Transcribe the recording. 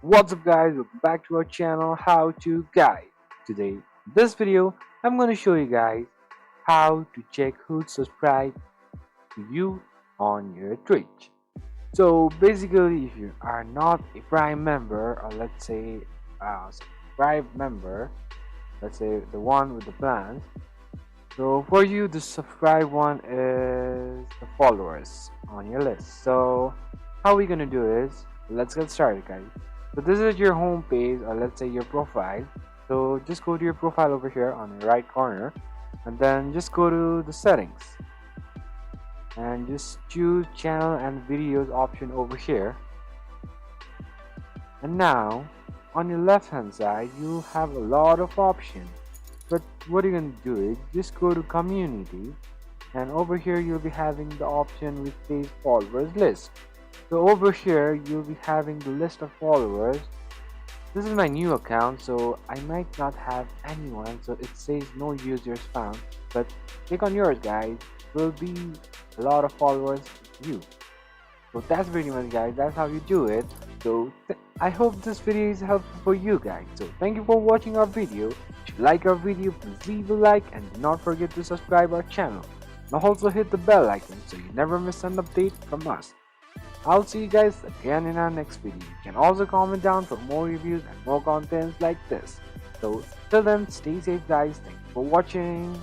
What's up guys, welcome back to our channel How to Guide. Today in this video I'm going to show you guys how to check who's subscribed to you on your Twitch. So basically if you are not a Prime member, or let's say a subscribe member, let's say the one with the plans, so for you the subscribe one is the followers on your list. So how we gonna do is, let's get started guys. So this is your home page, or let's say your profile. So just go to your profile over here on the right corner, and then just go to the settings and just choose channel and videos option over here. And now on your left hand side you have a lot of options, but what you're gonna do is just go to community, and over here you'll be having the option which says followers list. So over here you'll be having the list of followers. This is my new account, so I might not have anyone, so it says no users found, but click on yours guys, will be a lot of followers with you. So that's pretty much guys, that's how you do it. So I hope this video is helpful for you guys. So thank you for watching our video. If you like our video, please leave a like and do not forget to subscribe our channel. And also hit the bell icon so you never miss an update from us. I'll see you guys again in our next video. You can also comment down for more reviews and more contents like this. So till then, stay safe guys. Thank you for watching.